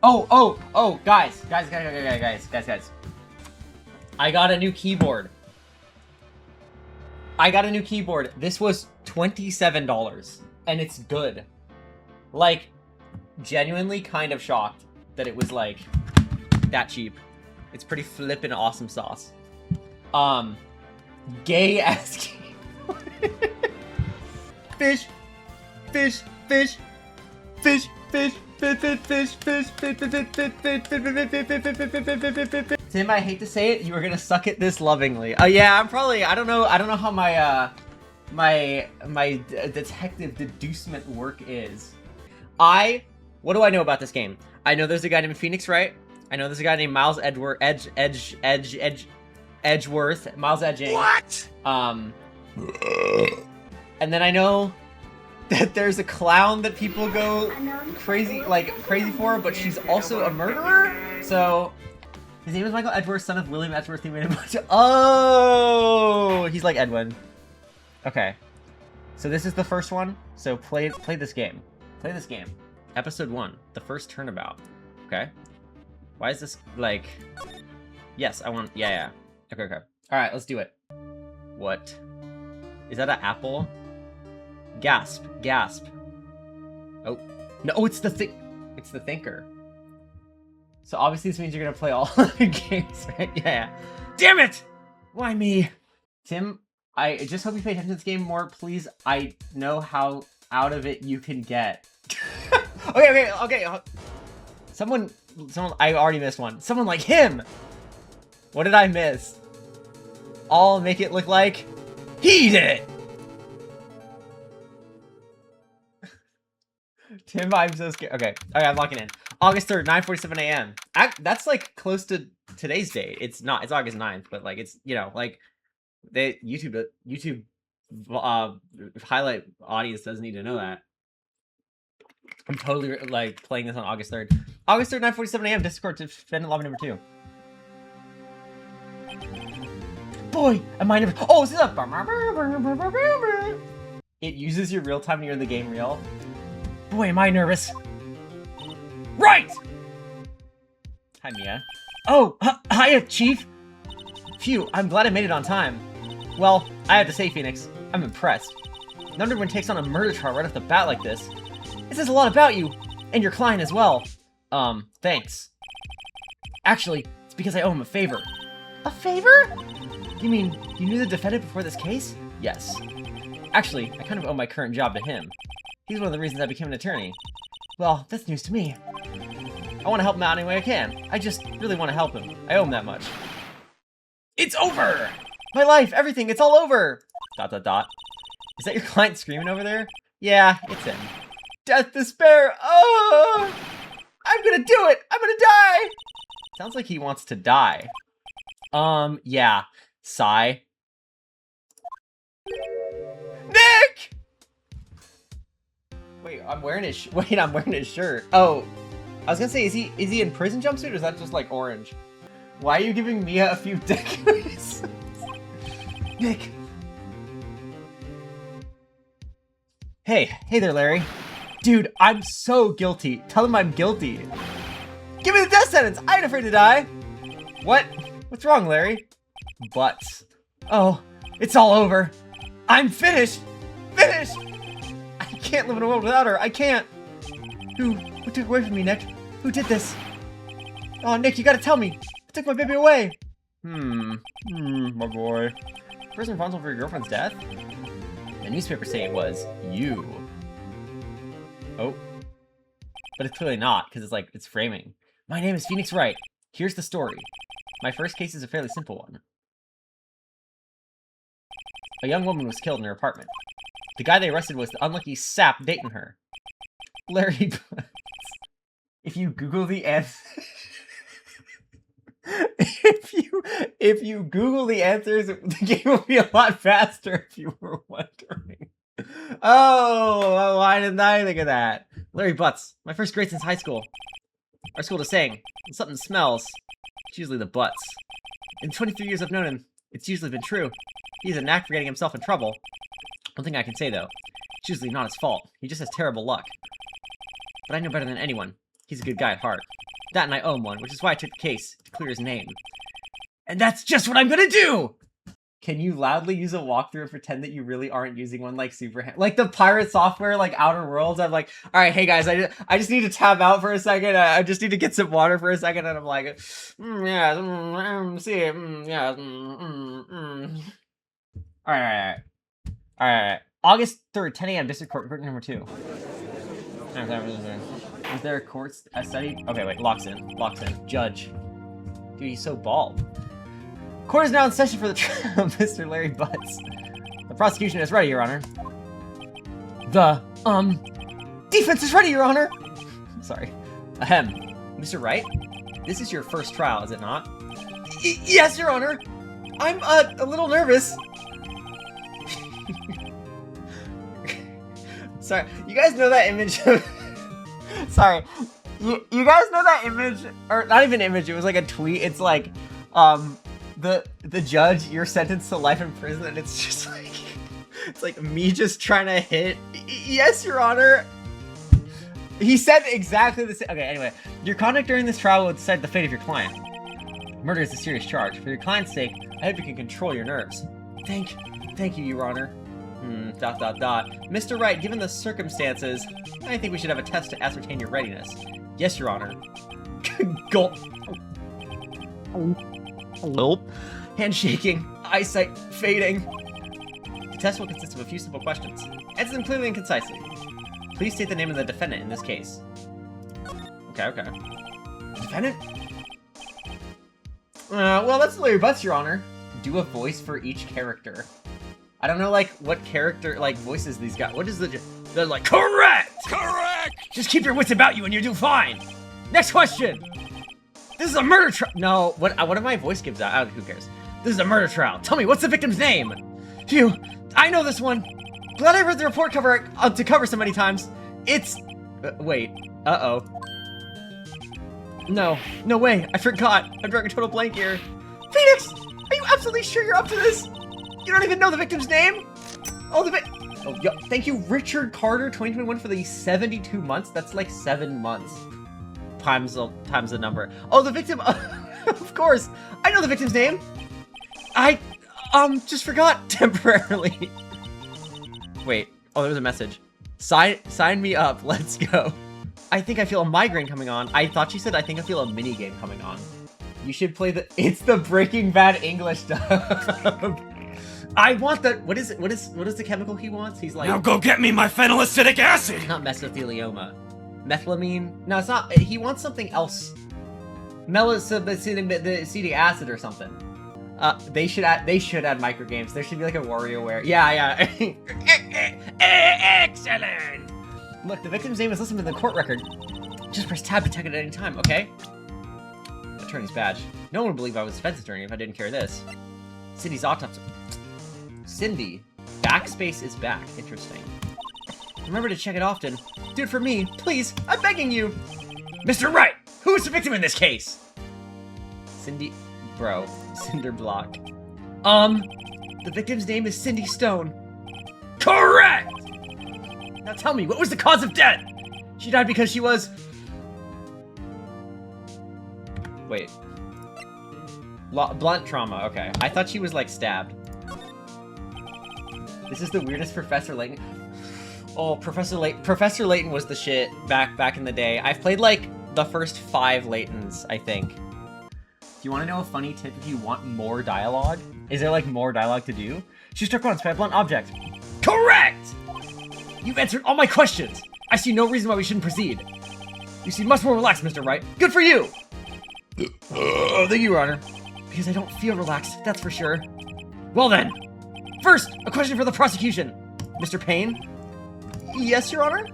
Oh, guys. I got a new keyboard. This was $27, and it's good. Like, genuinely kind of shocked that it was, like, that cheap. It's pretty flippin' awesome sauce. Gay-ass keyboard. Fish. Tim, I hate to say it, you were gonna suck at this lovingly. Yeah, I don't know how my my detective deducement work is. What do I know about this game? I know there's a guy named Phoenix Wright. I know there's a guy named Miles Edgeworth. Miles Edging. What? And then I know that there's a clown that people go crazy for, but she's also a murderer. So his name is Michael Edgeworth, son of William Edgeworth. He made a bunch of. Oh, he's like Edwin. Okay, so this is the first one. So play this game. Play this game. Episode 1, the first turnabout. Okay. Why is this like? Yes, I want. Yeah. Okay. All right, let's do it. What? Is that an apple? Gasp. Oh. No, it's the thinker. So obviously this means you're gonna play all the games, right? Yeah. Damn it! Why me? Tim, I just hope you pay attention to this game more, please. I know how out of it you can get. Okay. Someone, I already missed one. Someone like him! What did I miss? I'll make it look like he did it! Tim, I'm so scared. Okay, I'm locking in. August 3rd, 9:47 a.m. That's like close to today's date. It's not. It's August 9th, but like it's, you know, like they YouTube highlight audience doesn't need to know that. I'm totally like playing this on August 3rd. August 3rd, 9:47 a.m. Discord to defendant lobby number 2. Boy, am I never. Oh, this is a. It uses your real time when you're in the game real. Boy, am I nervous. Right! Hi, Mia. Oh, hiya, Chief. Phew, I'm glad I made it on time. Well, I have to say, Phoenix, I'm impressed. No wonder one takes on a murder trial right off the bat like this. It says a lot about you, and your client as well. Thanks. Actually, it's because I owe him a favor. A favor? You mean, you knew the defendant before this case? Yes. Actually, I kind of owe my current job to him. He's one of the reasons I became an attorney. Well, that's news to me. I want to help him out any way I can. I just really want to help him. I owe him that much. It's over! My life, everything, it's all over! ... Is that your client screaming over there? Yeah, it's him. Death, despair, oh! I'm gonna do it! I'm gonna die! Sounds like he wants to die. Yeah. Sigh. Nick! Wait, I'm wearing his shirt. Oh, I was gonna say, is he in prison jumpsuit or is that just like orange? Why are you giving Mia a few decades? Nick. Hey there, Larry. Dude, I'm so guilty. Tell him I'm guilty. Give me the death sentence. I ain't afraid to die. What? What's wrong, Larry? Butts. Oh, it's all over. I'm finished. Finished. I can't live in a world without her. I can't. Who took away from me, Nick? Who did this? Oh, Nick, you gotta tell me. Who took my baby away? My boy. Person responsible for your girlfriend's death? The newspapers say it was you. Oh. But it's clearly not, because it's framing. My name is Phoenix Wright. Here's the story. My first case is a fairly simple one. A young woman was killed in her apartment. The guy they arrested was the unlucky sap dating her. Larry Butts. If you Google the answer... if you Google the answers, the game will be a lot faster if you were wondering. Oh, why didn't I think of that? Larry Butts. My first grade since high school. Our school to saying, when something smells, it's usually the butts. In 23 years I've known him, it's usually been true. He has a knack for getting himself in trouble. One thing I can say, though, it's usually not his fault. He just has terrible luck. But I know better than anyone. He's a good guy at heart. That and I owe him one, which is why I took the case to clear his name. And that's just what I'm gonna do! Can you loudly use a walkthrough and pretend that you really aren't using one like like the pirate software, like Outer Worlds? I'm like, all right, hey guys, I just need to tab out for a second. I just need to get some water for a second, and I'm like, yeah, yeah, All right. August 3rd, 10 a.m. District Court, verdict number 2. Is there a court study? Okay, wait, locks in. Judge. Dude, he's so bald. Court is now in session for the trial of Mr. Larry Butts. The prosecution is ready, Your Honor. The, defense is ready, Your Honor! Sorry. Ahem. Mr. Wright? This is your first trial, is it not? Yes, Your Honor! I'm, a little nervous. Sorry, you guys know that image of... Sorry. You guys know that image? Or, not even image, it was like a tweet. It's like, the judge, you're sentenced to life in prison, and it's just like, it's like me just trying to hit. Yes, Your Honor. He said exactly the same. Okay, anyway, your conduct during this trial will decide the fate of your client. Murder is a serious charge. For your client's sake, I hope you can control your nerves. Thank you, Your Honor. Mr. Wright, given the circumstances, I think we should have a test to ascertain your readiness. Yes, Your Honor. Gulp. Nope. Handshaking, eyesight fading. The test will consist of a few simple questions. Answer them clearly and concisely. Please state the name of the defendant in this case. Okay. Defendant? Well, that's Larry Butts, Your Honor. Do a voice for each character. I don't know, like, what character, like, voices these guys. What is the... They're like, correct! Correct! Just keep your wits about you and you'll do fine. Next question! This is a murder trial. No, what if my voice gives out? Who cares? This is a murder trial. Tell me, what's the victim's name? Phew, I know this one. Glad I read the report to cover so many times. It's... wait. Uh-oh. No way. I forgot. I'm drawing a total blank here. Phoenix! Are you absolutely sure you're up to this? You don't even know the victim's name? Oh, thank you, Richard Carter, 2021 for the 72 months. That's like 7 months. Times the number. Oh, the victim, of course. I know the victim's name. I, just forgot temporarily. Wait, oh, there was a message. Sign me up, let's go. I think I feel a migraine coming on. I thought she said, I think I feel a mini game coming on. You should play it's the Breaking Bad English dub. I want the, what is the chemical he wants? He's like, now go get me my phenylacetic acid! Not mesothelioma. Methylamine? No, it's not. He wants something else. Melisacetic acid or something. They should add micro games. There should be like a WarioWare. Yeah. Excellent! Look, the victim's name is listed in the court record. Just press tab to check it at any time, okay? Attorney's badge. No one would believe I was a defense attorney if I didn't carry this. Cindy's autopsy. Cindy. Backspace is back. Interesting. Remember to check it often. Do it for me, please. I'm begging you. Mr. Wright, who is the victim in this case? Cindy, bro, Cinder Block. The victim's name is Cindy Stone. Correct! Now tell me, what was the cause of death? She died because she was... Wait. Blunt trauma, okay. I thought she was, like, stabbed. This is the weirdest Professor Layton. Oh, Professor Layton was the shit back in the day. I've played, like, the first 5 Laytons, I think. Do you want to know a funny tip if you want more dialogue? Is there, like, more dialogue to do? She struck once by a blunt object. Correct! You've answered all my questions! I see no reason why we shouldn't proceed. You seem much more relaxed, Mr. Wright. Good for you! Thank you, Your Honor. Because I don't feel relaxed, that's for sure. Well then, first, a question for the prosecution. Mr. Payne? Yes, Your Honor?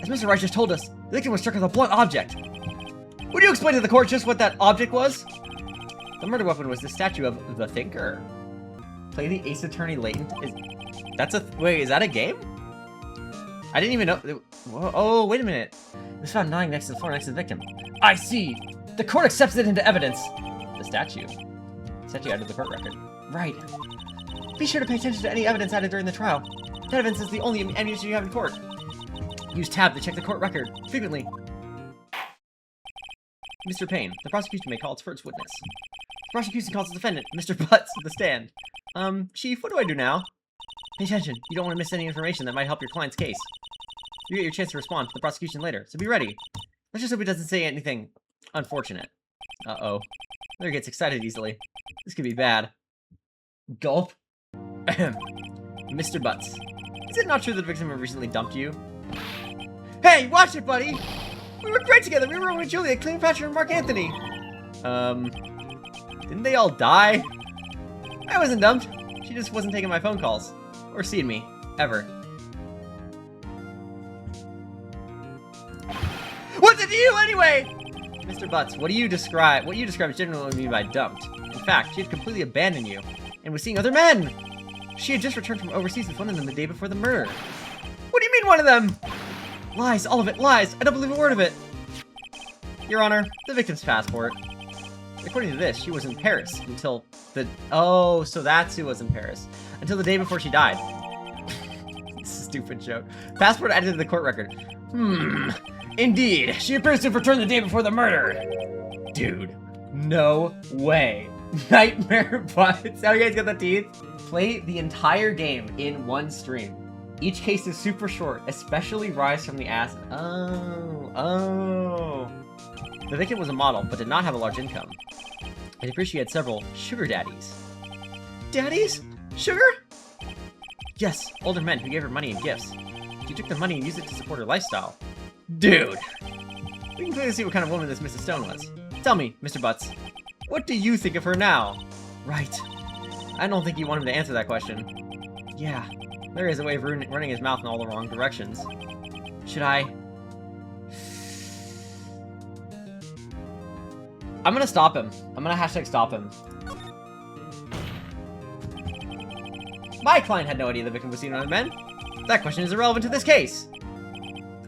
As Mr. Wright just told us, the victim was struck with a blunt object. Would you explain to the court just what that object was? The murder weapon was the statue of the Thinker. Play the Ace Attorney Layton. Wait, is that a game? I didn't even know. Whoa, oh, wait a minute. It was found lying next to the floor next to the victim. I see. The court accepts it into evidence. The statue. Statue added to the court record. Right. Be sure to pay attention to any evidence added during the trial. That evidence is the only ammunition you have in court. Use tab to check the court record frequently. Mr. Payne, the prosecution may call its first witness. The prosecution calls the defendant, Mr. Butts, to the stand. Chief, what do I do now? Pay attention. You don't want to miss any information that might help your client's case. You get your chance to respond to the prosecution later, so be ready. Let's just hope he doesn't say anything unfortunate. Uh-oh. Larry gets excited easily. This could be bad. Gulp. Mr. Butts. Is it not true that the victim recently dumped you? Hey, watch it, buddy! We were great together! We were with Julia, Cleopatra, and Mark Anthony! Didn't they all die? I wasn't dumped. She just wasn't taking my phone calls. Or seeing me. Ever. What did you anyway? Mr. Butts, what you describe is generally what I mean by dumped. In fact, she had completely abandoned you, and was seeing other men! She had just returned from overseas with one of them the day before the murder. What do you mean, one of them? Lies, all of it, lies! I don't believe a word of it! Your Honor, the victim's passport. According to this, she was in Paris until the... Oh, so that's who was in Paris. Until the day before she died. Stupid joke. Passport added to the court record. Indeed, she appears to have returned the day before the murder. Dude, no way. Nightmare Butts. How you guys got the teeth? Play the entire game in one stream. Each case is super short, especially Rise from the Acid. Oh. The victim was a model, but did not have a large income. It appears she had several sugar daddies. Daddies? Sugar? Yes, older men who gave her money and gifts. She took the money and used it to support her lifestyle. Dude! We can clearly see what kind of woman this Mrs. Stone was. Tell me, Mr. Butts, what do you think of her now? Right. I don't think you want him to answer that question. Yeah, Larry has a way of running his mouth in all the wrong directions. Should I? I'm gonna stop him. I'm gonna hashtag stop him. My client had no idea the victim was seen with other men. That question is irrelevant to this case.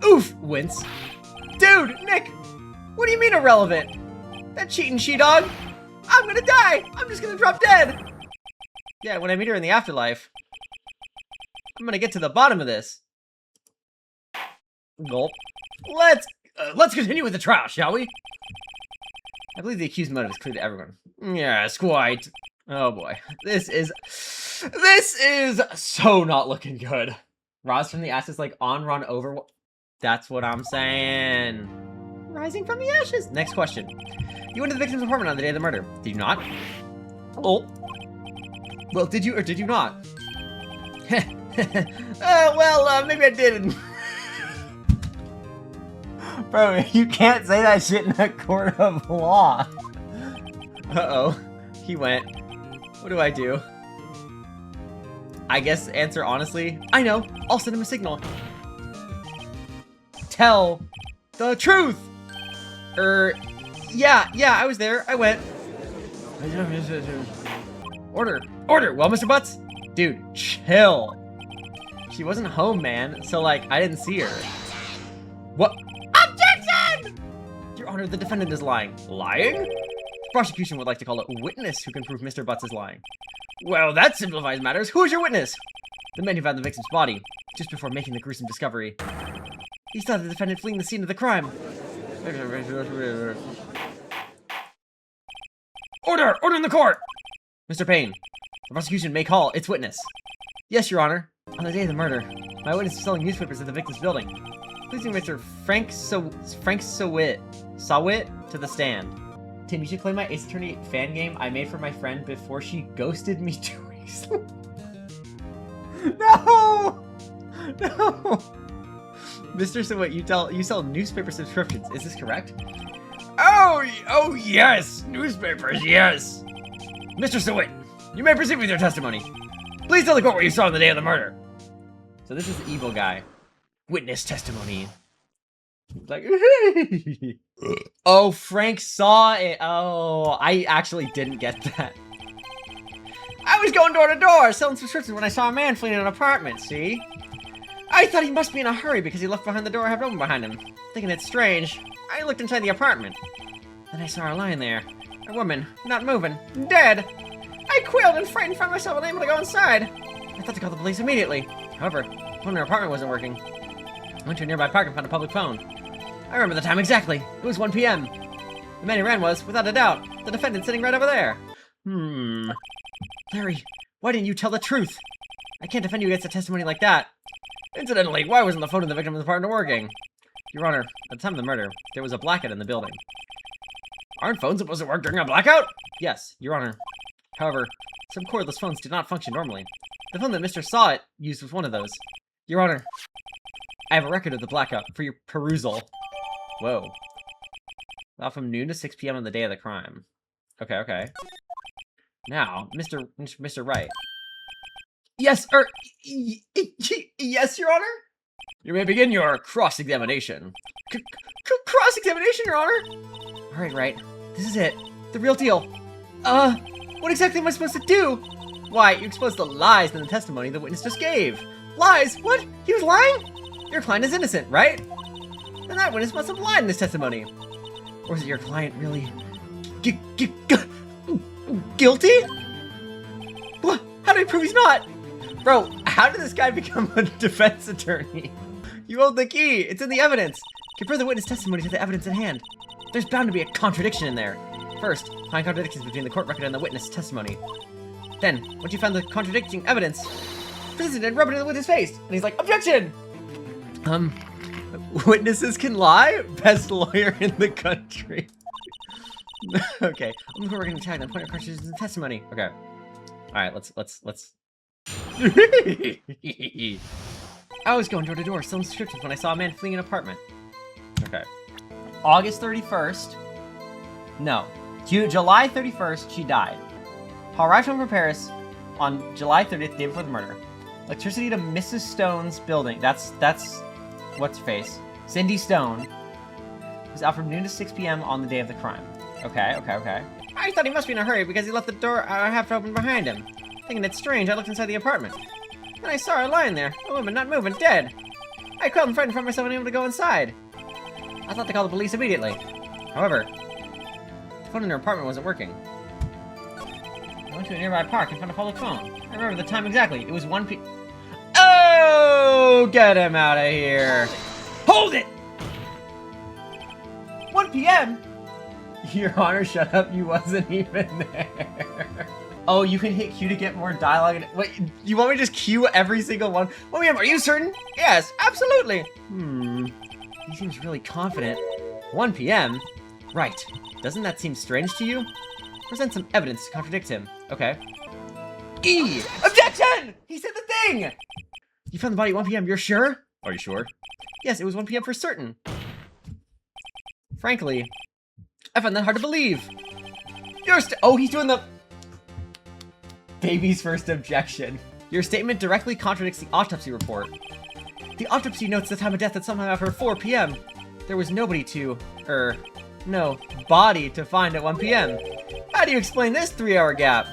Oof, wince. Dude, Nick, what do you mean irrelevant? That cheating she-dog? I'm gonna die! I'm just gonna drop dead! Yeah, when I meet her in the afterlife, I'm gonna get to the bottom of this. Gulp. Let's continue with the trial, shall we? I believe the accused motive is clear to everyone. Yes, quite. Oh boy. This is so not looking good. Roz from the ashes, like, on, run, over. That's what I'm saying. Rising from the ashes. Next question. You went to the victim's apartment on the day of the murder. Did you not? Oh. Well, did you or did you not? Maybe I didn't. Bro, you can't say that shit in a court of law. Uh-oh. He went. What do I do? I guess answer honestly. I know. I'll send him a signal. Tell the truth! Yeah, I was there. I went. Order! Well, Mr. Butts? Dude, chill. She wasn't home, man. So, like, I didn't see her. What? Objection! Your Honor, the defendant is lying. Lying? The prosecution would like to call a witness who can prove Mr. Butts is lying. Well, that simplifies matters. Who is your witness? The man who found the victim's body, just before making the gruesome discovery. He saw the defendant fleeing the scene of the crime. Order in the court! Mr. Payne, the prosecution may call its witness. Yes, Your Honor. On the day of the murder, my witness was selling newspapers at the victim's building. Please bring Mr. Frank Sahwit to the stand. Tim, you should play my Ace Attorney fan game I made for my friend before she ghosted me 2 weeks. No! Mr. Sahwit, you sell newspaper subscriptions. Is this correct? Oh yes! Newspapers, yes! Mr. Sahwit, you may proceed with your testimony. Please tell the court what you saw on the day of the murder. So this is the evil guy. Witness testimony. Like, oh, Frank saw it. Oh, I actually didn't get that. I was going door to door selling subscriptions when I saw a man fleeing an apartment, see? I thought he must be in a hurry because he left behind the door half open behind him. Thinking it's strange, I looked inside the apartment. Then I saw her lying there. A woman, not moving, dead. I quailed and frightened, found myself unable to go inside. I thought to call the police immediately. However, the phone in her apartment wasn't working. I went to a nearby park and found a public phone. I remember the time exactly. It was 1 p.m. The man who ran was, without a doubt, the defendant sitting right over there. Larry, why didn't you tell the truth? I can't defend you against a testimony like that. Incidentally, why wasn't the phone of the victim's partner working? Your Honor, at the time of the murder, there was a blackout in the building. Aren't phones supposed to work during a blackout? Yes, Your Honor. However, some cordless phones did not function normally. The phone that Mr. Sahwit used was one of those. Your Honor, I have a record of the blackout for your perusal. Whoa. About from noon to 6 p.m. on the day of the crime. Okay. Now, Mr. Wright. Yes, yes, Your Honor? You may begin your cross-examination. Cross-examination, Your Honor? Alright, Wright. This is it. The real deal. What exactly am I supposed to do? Why, you exposed the lies in the testimony the witness just gave. Lies? What? He was lying? Your client is innocent, right? Then that witness must have lied in this testimony. Or is it your client really guilty? What? How do I prove he's not? Bro, how did this guy become a defense attorney? You hold the key. It's in the evidence. Compare the witness testimony to the evidence at hand. There's bound to be a contradiction in there. First, find contradictions between the court record and the witness testimony. Then, once you found the contradicting evidence, present it and rub it in the witness face. And he's like, objection! Witnesses can lie? Best lawyer in the country. Okay, I'm going to tag them, point of contradictions in the testimony. Okay. Alright, let's... I was going door to door, selling subscriptions when I saw a man fleeing an apartment. Okay. August 31st. No. July 31st, she died. Arrived home from Paris on July 30th, the day before the murder. Electricity to Mrs. Stone's building. That's what's her face? Cindy Stone. Was out from noon to 6 p.m. on the day of the crime. Okay. I thought he must be in a hurry because he left the door half open behind him. Thinking it's strange, I looked inside the apartment. And I saw her lying there, a woman not moving, dead. I called and frightened from myself unable to go inside. I thought to call the police immediately. However, the phone in her apartment wasn't working. I went to a nearby park and found a public phone. I remember the time exactly. It was 1 p.m. Oh, get him out of here. Hold it! 1 p.m.? Your Honor, shut up. You wasn't even there. Oh, you can hit Q to get more dialogue. Wait, you want me to just Q every single one? 1 p.m. Are you certain? Yes, absolutely. He seems really confident. 1 p.m.? Right. Doesn't that seem strange to you? Present some evidence to contradict him. Okay. E! Objection! He said the thing! You found the body at 1 p.m., you're sure? Are you sure? Yes, it was 1 p.m. for certain. Frankly, I found that hard to believe. Oh, he's doing the... Baby's first objection. Your statement directly contradicts the autopsy report. The autopsy notes the time of death at sometime after 4 p.m. There was nobody to... no, body to find at 1 p.m. How do you explain this 3-hour gap?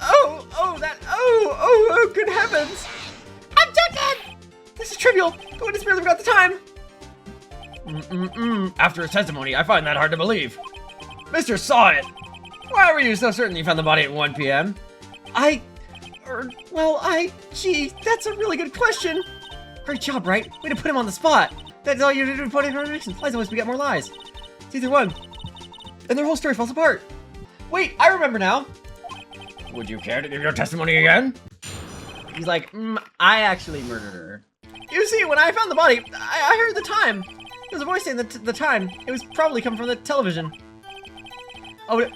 Oh, good heavens! Objection! This is trivial. The witness merely forgot the time. After his testimony, I find that hard to believe. Mr. Sahwit, why were you so certain you found the body at 1 p.m.? Gee, that's a really good question. Great job, right? Way to put him on the spot. That's all you do to put in contradictions. Lies always beget more lies. It's either one, and their whole story falls apart. Wait, I remember now. Would you care to give your testimony again? He's like, I actually murdered her. You see, when I found the body, I heard the time. There was a voice saying the time. It was probably coming from the television. Oh,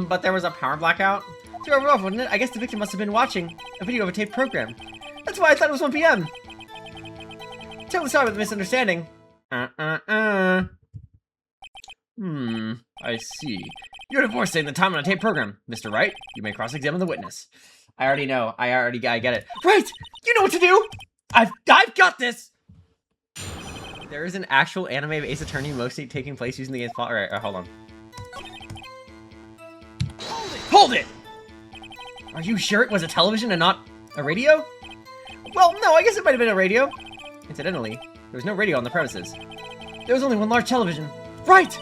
but there was a power blackout? Too rough, wouldn't it? I guess the victim must have been watching a video of a taped program. That's why I thought it was 1 p.m. Totally sorry about the misunderstanding. I see. You heard a voice saying the time on a tape program. Mr. Wright, you may cross-examine the witness. I already know. I get it. Right! You know what to do! I've got this! There is an actual anime of Ace Attorney mostly taking place using the game's plot. Alright, hold on. Hold it! Are you sure it was a television and not a radio? Well, no, I guess it might have been a radio. Incidentally, there was no radio on the premises. There was only one large television. Right!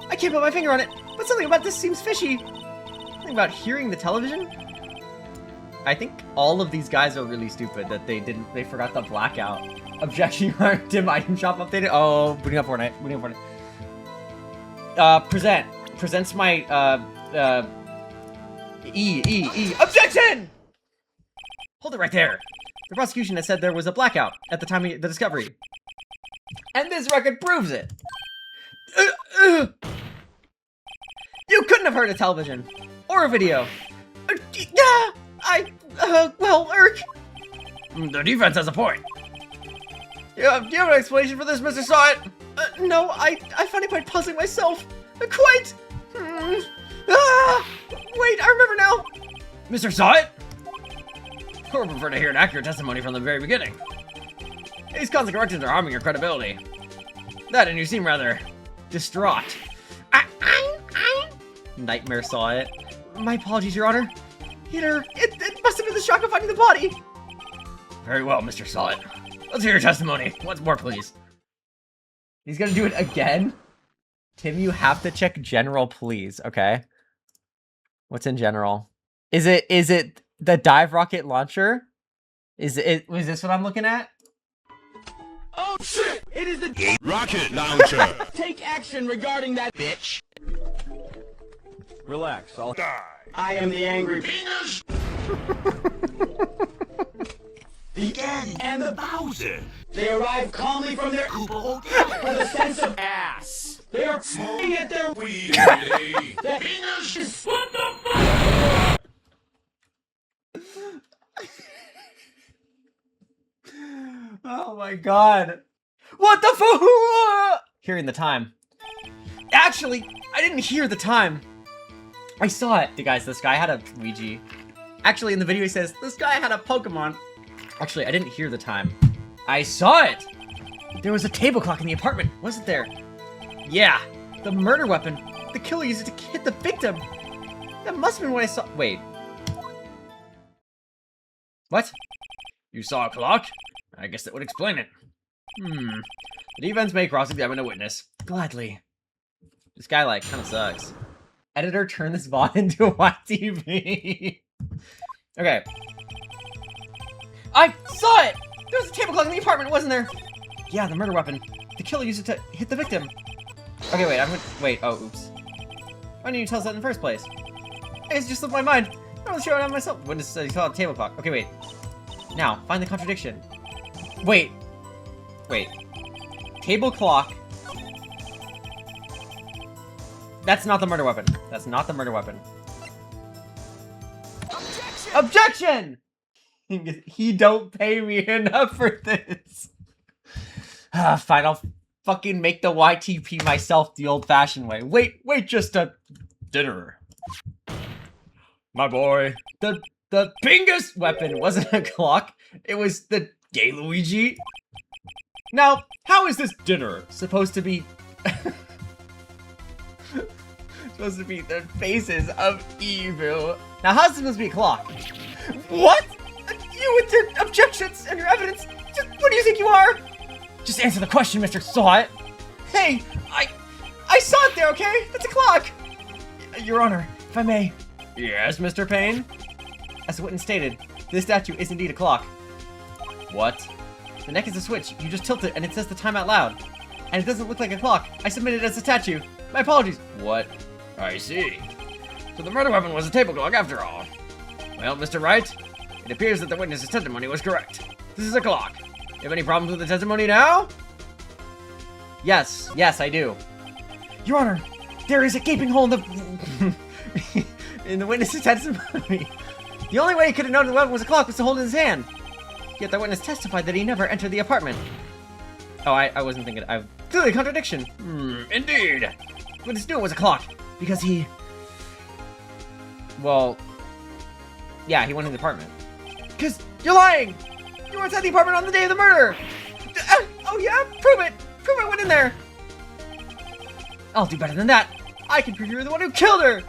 I can't put my finger on it, but something about this seems fishy. Something about hearing the television? I think all of these guys are really stupid that they forgot the blackout. Objection, your dim item shop updated. Oh, booting up Fortnite. Booting up Fortnite. Presents my, Objection! Hold it right there. The prosecution has said there was a blackout at the time of the discovery. And this record proves it. You couldn't have heard a television. Or a video. Well, the defense has a point. Do you have an explanation for this, Mr. Sahwit? No, I find it quite puzzling myself. Quite. Wait, I remember now. Mr. Sahwit? I would prefer to hear an accurate testimony from the very beginning. These constant corrections are harming your credibility. That, and you seem rather distraught. Nightmare saw it. My apologies, Your Honor. It must have been the shock of finding the body. Very well, Mr. Sahwit. Let's hear your testimony. Once more, please. He's gonna do it again? Tim, you have to check general, please, okay? What's in general? Is it the dive rocket launcher? Was this what I'm looking at? Oh shit! It is the rocket launcher! Take action regarding that bitch! Relax, I'll die. I am the angry penis! Begin and the Bowser. They arrive calmly from their Koopa with a sense of ass. They are smoking at their weed. The penis is what the fuck? Oh my god. What the fuck? Hearing the time. Actually, I didn't hear the time. I saw it. Guys, this guy had a Luigi. Actually, in the video he says, this guy had a Pokemon. Actually, I didn't hear the time. I saw it! There was a table clock in the apartment, wasn't there? Yeah, the murder weapon. The killer used it to hit the victim. That must have been what I saw. Wait. What? You saw a clock? I guess that would explain it. The defense may cross-examine a witness. Gladly. This guy, like, kind of sucks. Editor, turn this VOD into a YTV. Okay. I saw it! There was a table clock in the apartment, wasn't there? Yeah, the murder weapon. The killer used it to hit the victim. Okay, wait, oh, oops. Why didn't you tell us that in the first place? It's just slipped my mind. I wasn't sure I myself. Witness said he saw a table clock. Okay, wait. Now, find the contradiction. Wait. Table clock. That's not the murder weapon. That's not the murder weapon. Objection! He don't pay me enough for this. Fine, I'll fucking make the YTP myself the old-fashioned way. Wait, just a dinner. My boy. The Pingus weapon wasn't a clock. It was the gay Luigi. Now, how is this dinner supposed to be... supposed to be the faces of evil? Now, how's this supposed to be a clock? What? You with your objections and your evidence? What do you think you are? Just answer the question, Mr. Sahwit. Hey, I saw it there, okay? That's a clock. Your Honor, if I may. Yes, Mr. Payne? As the witness stated, this statue is indeed a clock. What? The neck is a switch. You just tilt it and it says the time out loud. And it doesn't look like a clock. I submitted it as a statue. My apologies. What? I see. So the murder weapon was a table clock after all. Well, Mr. Wright, it appears that the witness's testimony was correct. This is a clock. You have any problems with the testimony now? Yes, I do. Your Honor, there is a gaping hole in the in the witness's testimony. The only way he could have known the weapon was a clock was to hold it in his hand. Yet the witness testified that he never entered the apartment. Oh, I wasn't thinking. Clearly a contradiction. Indeed. The witness knew it was a clock because he. Well. Yeah, he went in the apartment. Because you're lying! You were inside the apartment on the day of the murder! Oh yeah? Prove it! Prove I went in there! I'll do better than that! I can prove you're the one who killed her!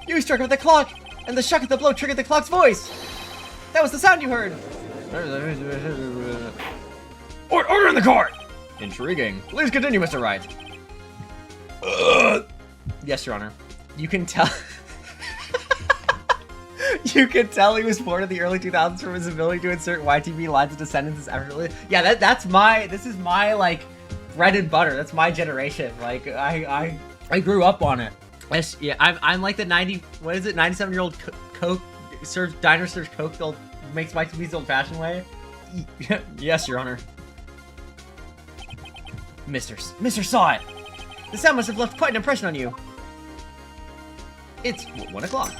You struck her with the clock, and the shock of the blow triggered the clock's voice! That was the sound you heard! Order in the court! Intriguing. Please continue, Mr. Wright. Yes, Your Honor. You can tell... You could tell he was born in the early 2000s from his ability to insert YTV lines into sentences effortlessly. Yeah, this is my, like, bread and butter. That's my generation. Like, I grew up on it. Yeah, I'm like the 97-year-old Coke serves diner serves Coke makes my TV's the old-fashioned way. Yes, Your Honor. Mr. Saw It. The sound must have left quite an impression on you. It's 1 o'clock.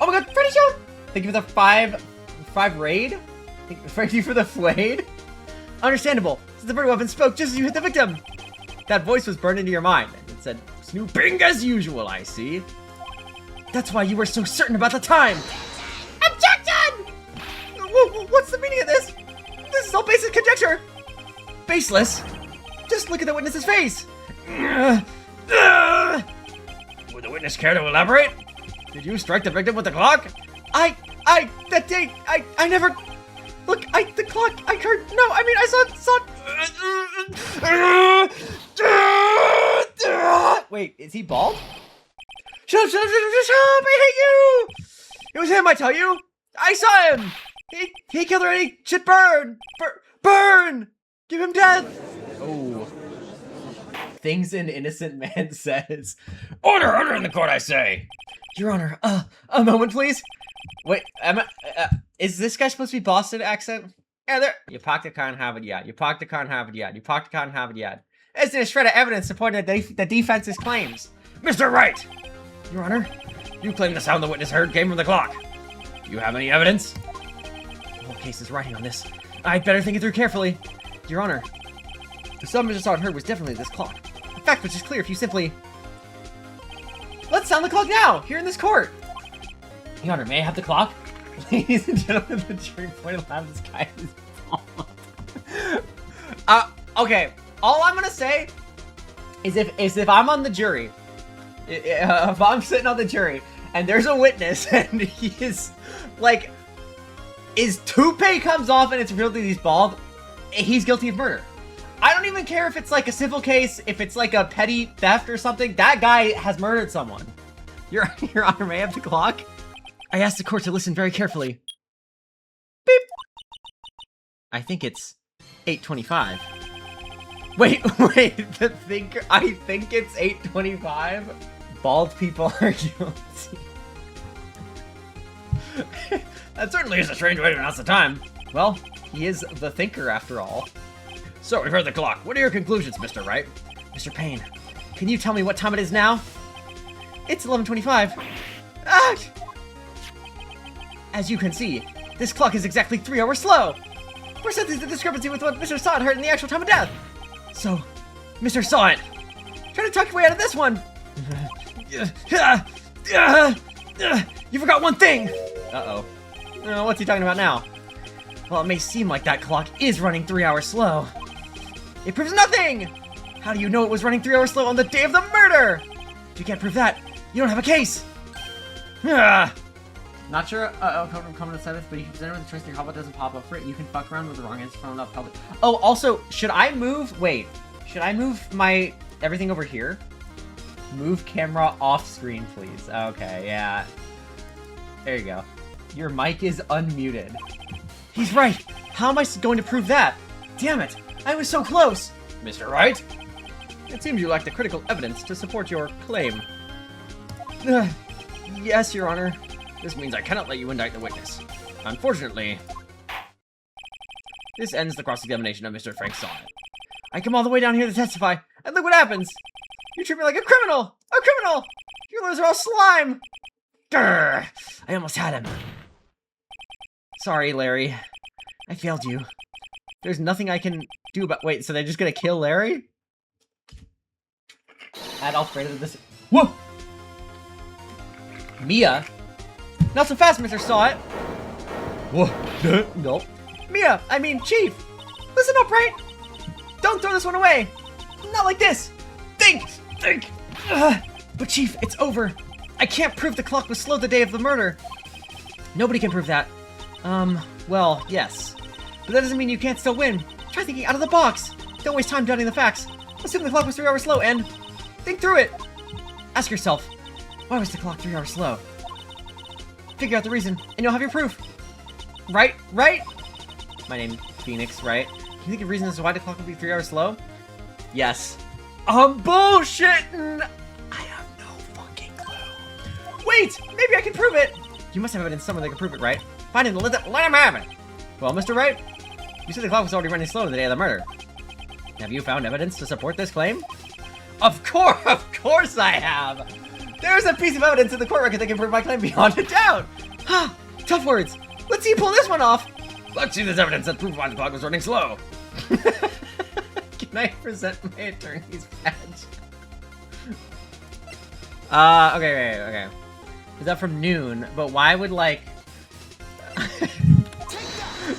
Oh my god, Freddy Show! Thank you for the five raid. Thank you for the flayed. Understandable, since the bird weapon spoke just as you hit the victim. That voice was burned into your mind. It said, snooping as usual, I see. That's why you were so certain about the time. Objection! What's the meaning of this? This is all baseless conjecture. Baseless? Just look at the witness's face. Would the witness care to elaborate? Did you strike the victim with the clock? That day, I never... Look, the clock, I heard... No, I mean, I saw... Wait, is he bald? Shut up, I hate you! It was him, I tell you! I saw him! He killed her and he should burn! Burn! Give him death! Oh. Things an innocent man says. Order in the court, I say! Your Honor, a moment, please. Wait, is this guy supposed to be Boston accent? Yeah, there. You parked the car and have it yet. You parked the car and have it yet. You parked the car and have it yet. It's a shred of evidence supporting the defense's claims. Mr. Wright! Your Honor, you claim the sound the witness heard came from the clock. Do you have any evidence? The whole case is writing on this. I'd better think it through carefully. Your Honor, the sound Mr. Saw heard was definitely this clock. A fact which is clear if you simply... Let's sound the clock now, here in this court. Your Honor, may I have the clock? Ladies and gentlemen, the jury pointed loud this guy is bald. Okay, all I'm gonna say is if I'm on the jury, if I'm sitting on the jury and there's a witness and he is like, his toupee comes off and it's revealed that he's bald, he's guilty of murder. I don't even care if it's like a civil case, if it's like a petty theft or something. That guy has murdered someone. Your Honor, may I have the clock? I asked the court to listen very carefully. Beep. I think it's 8:25. Wait, I think it's 8:25? Bald people are guilty. That certainly is a strange way to announce the time. Well, he is the thinker after all. So, we've heard the clock. What are your conclusions, Mr. Wright? Mr. Payne, can you tell me what time it is now? It's 11:25. Ah! As you can see, this clock is exactly 3 hours slow. We're setting the discrepancy with what Mr. Saw heard in the actual time of death. So, Mr. Saw try to talk your way out of this one. You forgot one thing. Uh-oh. What's he talking about now? Well, it may seem like that clock is running 3 hours slow. It proves nothing! How do you know it was running 3 hours slow on the day of the murder? If you can't prove that, you don't have a case! Not sure coming to sentence, but you can present it with a choice your hotbar doesn't pop up for it. You can fuck around with the wrong answer from that public. Oh, also, should I move my everything over here? Move camera off screen, please. Okay, yeah. There you go. Your mic is unmuted. He's right! How am I going to prove that? Damn it! I was so close! Mr. Wright? It seems you lack the critical evidence to support your claim. Yes, Your Honor. This means I cannot let you indict the witness. Unfortunately, this ends the cross-examination of Mr. Frank Sahwit. I come all the way down here to testify, and look what happens! You treat me like a criminal! A criminal! Your lawyers are all slime! Grr! I almost had him. Sorry, Larry. I failed you. There's nothing I can do about- Wait, so they're just gonna kill Larry? Add Alfredo to this- Whoa! Mia? Not so fast, Mr. Sahwit! Whoa. Nope. Mia! I mean, Chief! Listen up, right? Don't throw this one away! Not like this! Think! But Chief, it's over. I can't prove the clock was slow the day of the murder. Nobody can prove that. Well, yes. But that doesn't mean you can't still win. Try thinking out of the box. Don't waste time doubting the facts. Assume the clock was 3 hours slow and think through it. Ask yourself, why was the clock 3 hours slow? Figure out the reason, and you'll have your proof. Right? Right? My name's Phoenix, right? Can you think of reasons as to why the clock would be 3 hours slow? Yes. I'm bullshitting! I have no fucking clue. Wait! Maybe I can prove it! You must have evidence somewhere that can prove it, right? Find him, let him have it! Well, Mr. Wright, you said the clock was already running slow on the day of the murder. Have you found evidence to support this claim? Of course I have! There's a piece of evidence in the court record that can prove my claim beyond a doubt! Ha! Tough words! Let's see you pull this one off! Let's see this evidence that proves why the clock was running slow! Can I present my attorney's badge? Okay. Is that from noon? But why would, like...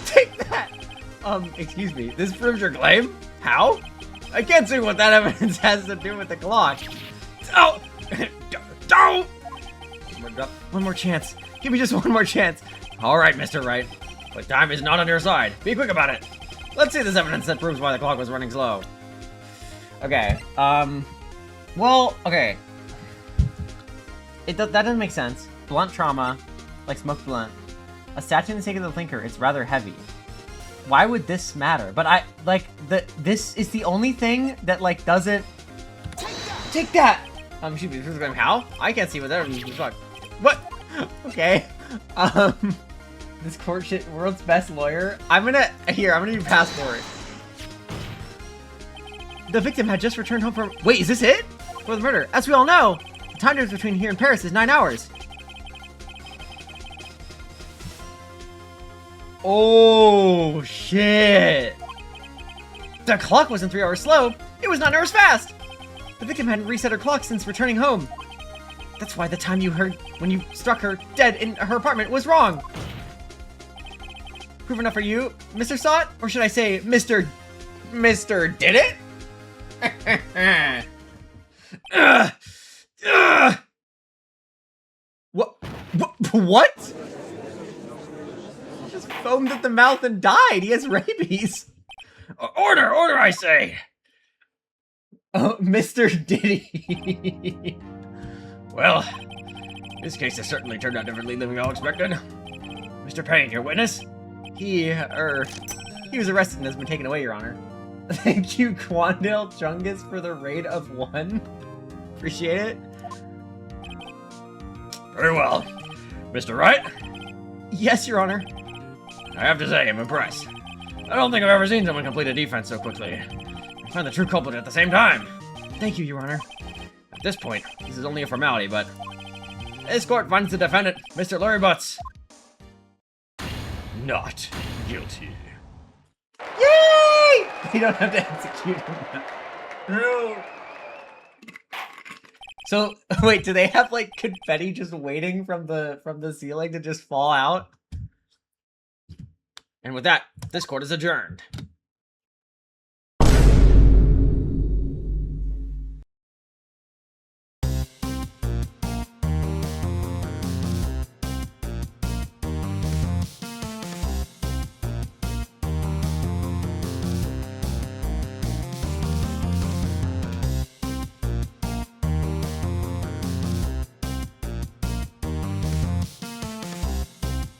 Take that! Excuse me, this proves your claim? How? I can't see what that evidence has to do with the clock. Oh! Don't! One more chance. Give me just one more chance. Alright, Mr. Wright. But time is not on your side. Be quick about it. Let's see this evidence that proves why the clock was running slow. Okay, well, okay. That doesn't make sense. Blunt trauma, like smoked blunt. A statue in the sake of the thinker, it's rather heavy. Why would this matter? But this is the only thing that, like, doesn't... Take that! Should be how? I can't see what that means. What? Okay. This court shit, world's best lawyer. I'm gonna do passport. The victim had just returned home from... Wait, is this it? For the murder. As we all know, the time difference between here and Paris is 9 hours. Oh, shit. The clock wasn't 3 hours slow. It was 9 hours fast. The victim hadn't reset her clock since returning home. That's why the time you heard when you struck her dead in her apartment was wrong. Proof enough for you, Mr. Sot? Or should I say, Mr. Did it? What? He just foamed at the mouth and died. He has rabies. Order, I say. Oh, Mr. Diddy. Well, this case has certainly turned out differently than we all expected. Mr. Payne, your witness? He was arrested and has been taken away, Your Honor. Thank you, Quandale Chungus, for the raid of 1. Appreciate it. Very well. Mr. Wright? Yes, Your Honor. I have to say, I'm impressed. I don't think I've ever seen someone complete a defense so quickly. I find the true culprit at the same time. Thank you, Your Honor. At this point, this is only a formality, but... This court finds the defendant, Mr. Larry Butts, not guilty. Yay! You don't have to execute him now. No. So, wait, do they have, like, confetti just waiting from the ceiling to just fall out? And with that, this court is adjourned.